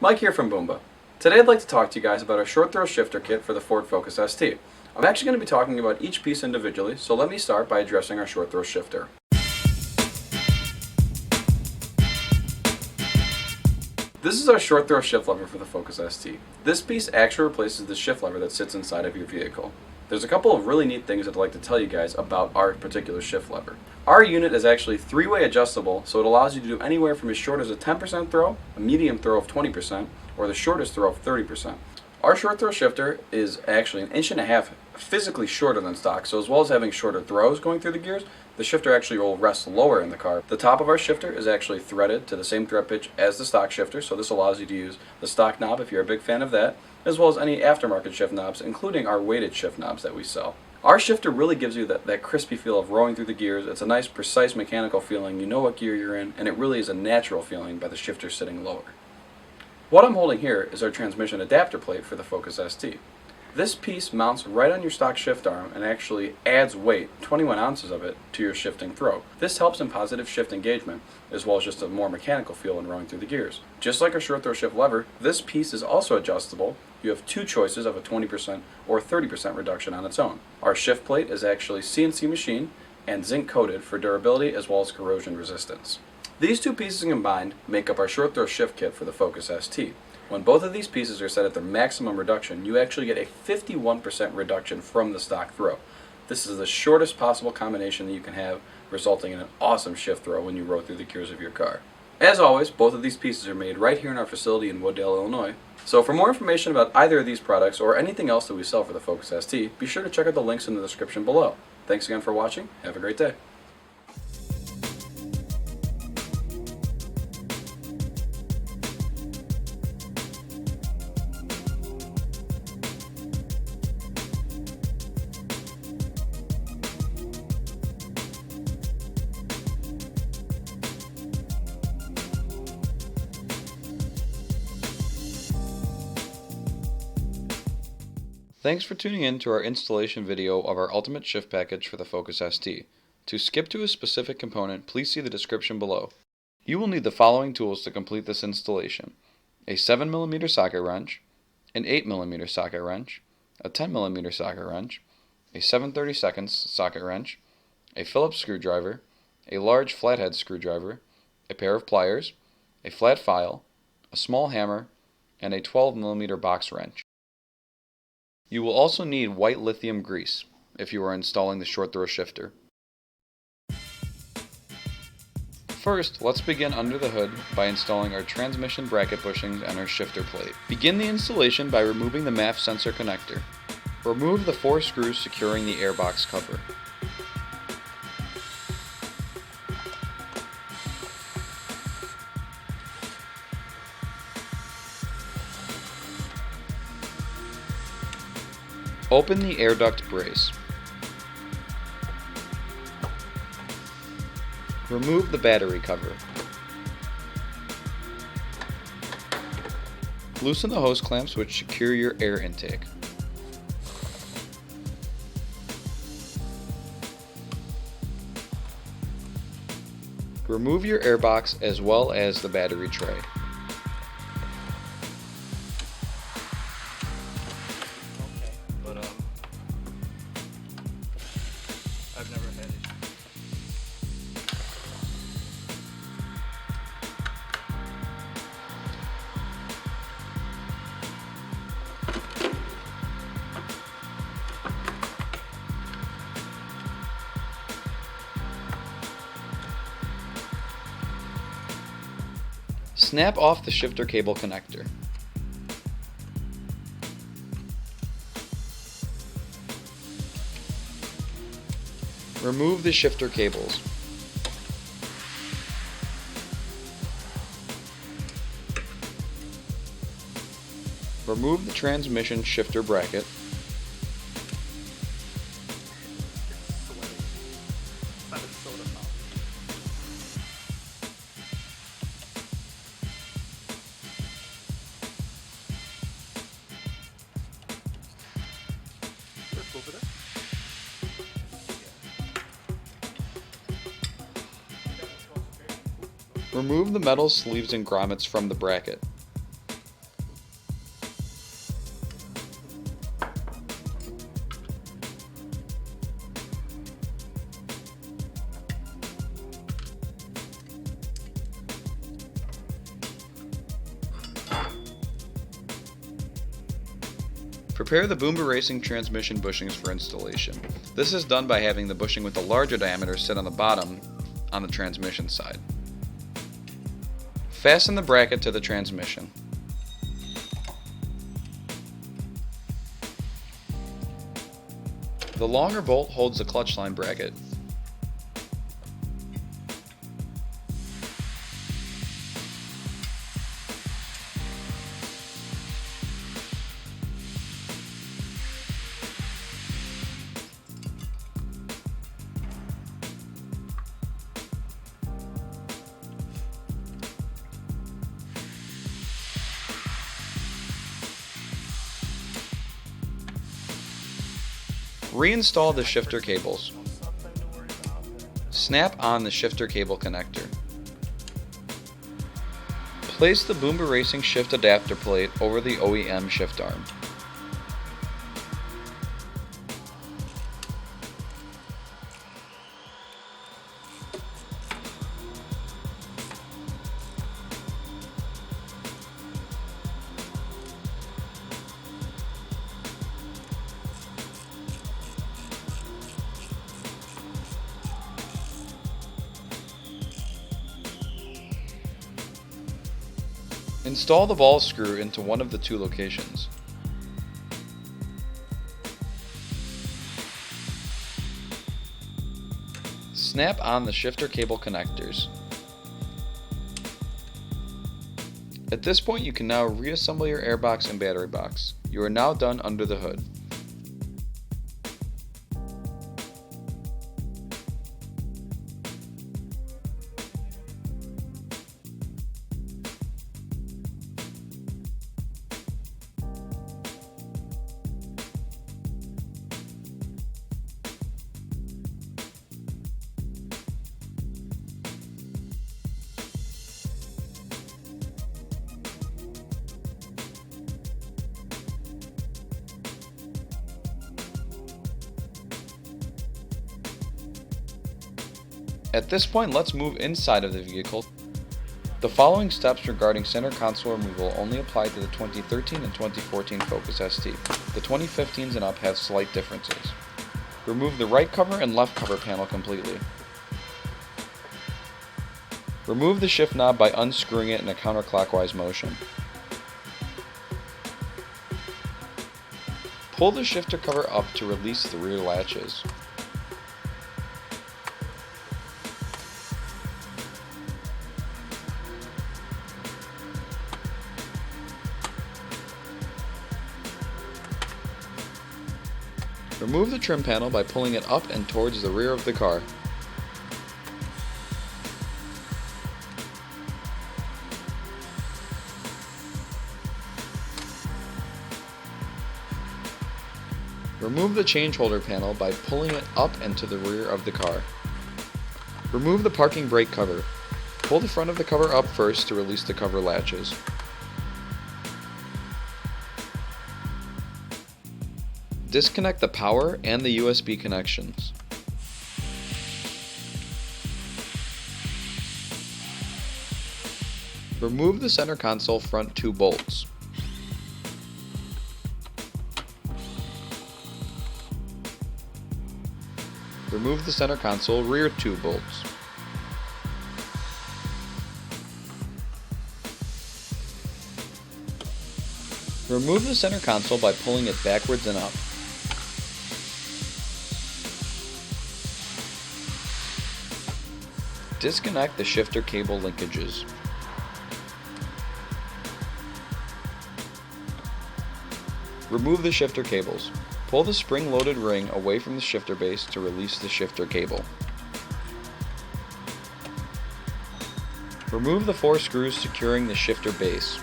Mike here from Boomba. Today I'd like to talk to you guys about our short throw shifter kit for the Ford Focus ST. I'm actually going to be talking about each piece individually, so let me start by addressing our short throw shifter. This is our short throw shift lever for the Focus ST. This piece actually replaces the shift lever that sits inside of your vehicle. There's a couple of really neat things I'd like to tell you guys about our particular shift lever. Our unit is actually three-way adjustable, so it allows you to do anywhere from as short as a 10% throw, a medium throw of 20%, or the shortest throw of 30%. Our short throw shifter is actually 1.5 inches physically shorter than stock, so as well as having shorter throws going through the gears, the shifter actually will rest lower in the car. The top of our shifter is actually threaded to the same thread pitch as the stock shifter, so this allows you to use the stock knob if you're a big fan of that, as well as any aftermarket shift knobs, including our weighted shift knobs that we sell. Our shifter really gives you that crispy feel of rolling through the gears. It's a nice, precise mechanical feeling. You know what gear you're in, and it really is a natural feeling by the shifter sitting lower. What I'm holding here is our transmission adapter plate for the Focus ST. This piece mounts right on your stock shift arm and actually adds weight, 21 ounces of it, to your shifting throw. This helps in positive shift engagement, as well as just a more mechanical feel when rolling through the gears. Just like our short throw shift lever, this piece is also adjustable. You have two choices of a 20% or 30% reduction on its own. Our shift plate is actually CNC machined and zinc coated for durability as well as corrosion resistance. These two pieces combined make up our short throw shift kit for the Focus ST. When both of these pieces are set at their maximum reduction, you actually get a 51% reduction from the stock throw. This is the shortest possible combination that you can have, resulting in an awesome shift throw when you roll through the gears of your car. As always, both of these pieces are made right here in our facility in Wooddale, Illinois. So for more information about either of these products or anything else that we sell for the Focus ST, be sure to check out the links in the description below. Thanks again for watching. Have a great day. Thanks for tuning in to our installation video of our Ultimate Shift Package for the Focus ST. To skip to a specific component, please see the description below. You will need the following tools to complete this installation: a 7mm socket wrench, an 8mm socket wrench, a 10mm socket wrench, a 7/32 socket wrench, a Phillips screwdriver, a large flathead screwdriver, a pair of pliers, a flat file, a small hammer, and a 12mm box wrench. You will also need white lithium grease if you are installing the short throw shifter. First, let's begin under the hood by installing our transmission bracket bushings and our shifter plate. Begin the installation by removing the MAF sensor connector. Remove the 4 screws securing the airbox cover. Open the air duct brace. Remove the battery cover. Loosen the hose clamps which secure your air intake. Remove your airbox as well as the battery tray. I've never had it. Snap off the shifter cable connector. Remove the shifter cables. Remove the transmission shifter bracket. Remove the metal sleeves and grommets from the bracket. Prepare the Boomba Racing transmission bushings for installation. This is done by having the bushing with the larger diameter sit on the bottom on the transmission side. Fasten the bracket to the transmission. The longer bolt holds the clutch line bracket. Reinstall the shifter cables. Snap on the shifter cable connector. Place the Boomba Racing shift adapter plate over the OEM shift arm. Install the ball screw into one of the two locations. Snap on the shifter cable connectors. At this point, you can now reassemble your airbox and battery box. You are now done under the hood. At this point, let's move inside of the vehicle. The following steps regarding center console removal only apply to the 2013 and 2014 Focus ST. The 2015s and up have slight differences. Remove the right cover and left cover panel completely. Remove the shift knob by unscrewing it in a counterclockwise motion. Pull the shifter cover up to release the rear latches. Remove the trim panel by pulling it up and towards the rear of the car. Remove the change holder panel by pulling it up and to the rear of the car. Remove the parking brake cover. Pull the front of the cover up first to release the cover latches. Disconnect the power and the USB connections. Remove the center console front 2 bolts. Remove the center console rear 2 bolts. Remove the center console by pulling it backwards and up. Disconnect the shifter cable linkages. Remove the shifter cables. Pull the spring-loaded ring away from the shifter base to release the shifter cable. Remove the 4 screws securing the shifter base.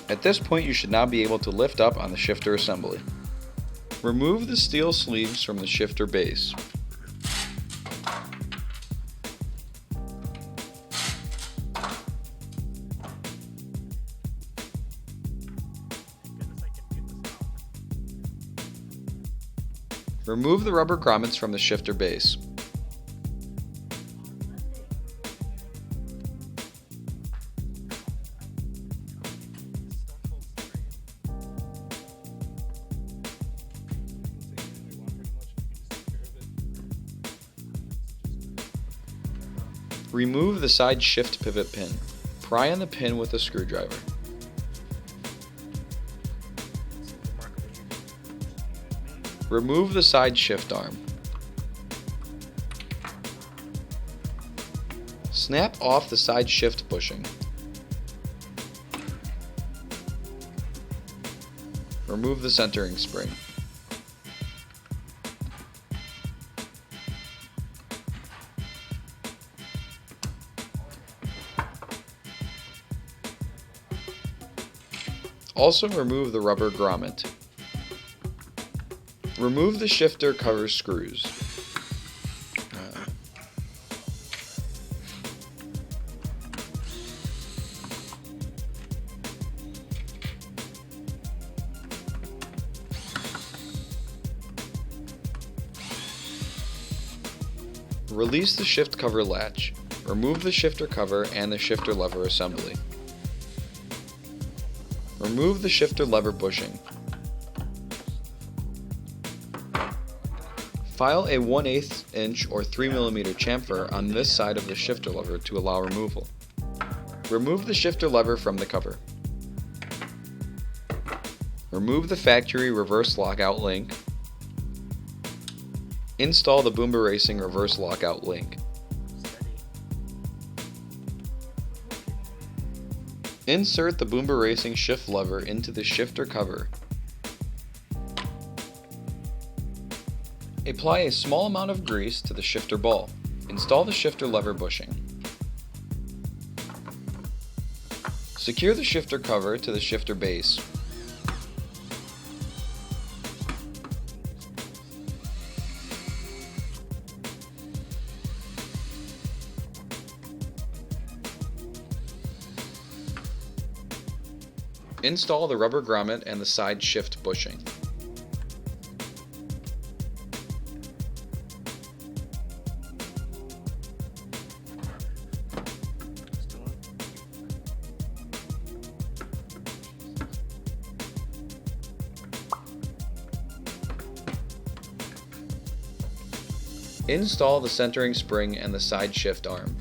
At this point, you should now be able to lift up on the shifter assembly. Remove the steel sleeves from the shifter base. Remove the rubber grommets from the shifter base. Remove the side shift pivot pin. Pry on the pin with a screwdriver. Remove the side shift arm. Snap off the side shift bushing. Remove the centering spring. Also remove the rubber grommet. Remove the shifter cover screws. Release the shift cover latch. Remove the shifter cover and the shifter lever assembly. Remove the shifter lever bushing. File a 1/8 inch or 3mm chamfer on this side of the shifter lever to allow removal. Remove the shifter lever from the cover. Remove the factory reverse lockout link. Install the Boomba Racing reverse lockout link. Insert the Boomba Racing shift lever into the shifter cover. Apply a small amount of grease to the shifter ball. Install the shifter lever bushing. Secure the shifter cover to the shifter base. Install the rubber grommet and the side shift bushing. Install the centering spring and the side shift arm.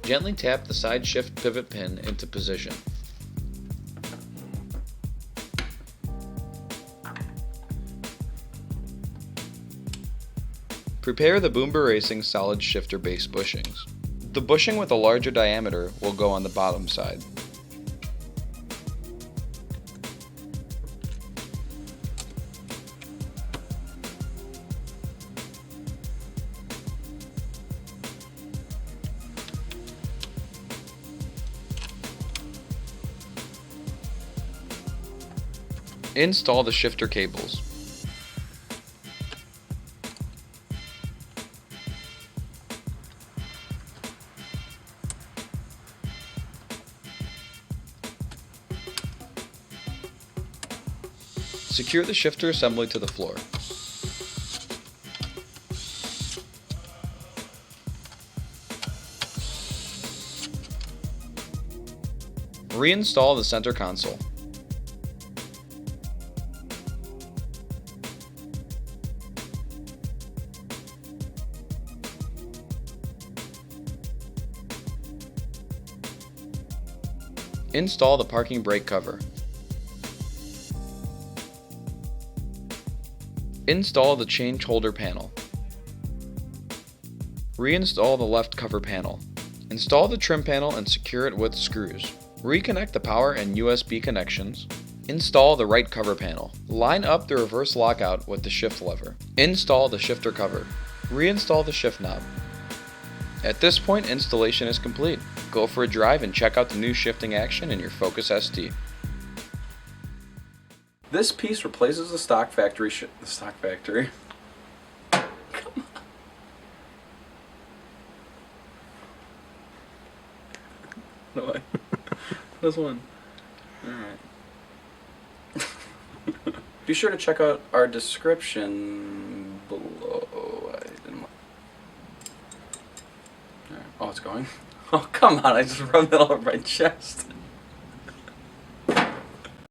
Gently tap the side shift pivot pin into position. Prepare the Boomba Racing solid shifter base bushings. The bushing with a larger diameter will go on the bottom side. Install the shifter cables. Secure the shifter assembly to the floor. Reinstall the center console. Install the parking brake cover. Install the change holder panel. Reinstall the left cover panel. Install the trim panel and secure it with screws. Reconnect the power and USB connections. Install the right cover panel. Line up the reverse lockout with the shift lever. Install the shifter cover. Reinstall the shift knob. At this point, installation is complete. go for a drive and check out the new shifting action in your Focus ST. This piece replaces the stock factory. Come on. No way. This one. Alright. Be sure to check out our description below. I didn't. Alright. Oh, it's going? Oh, come on. I just rubbed it all over my chest.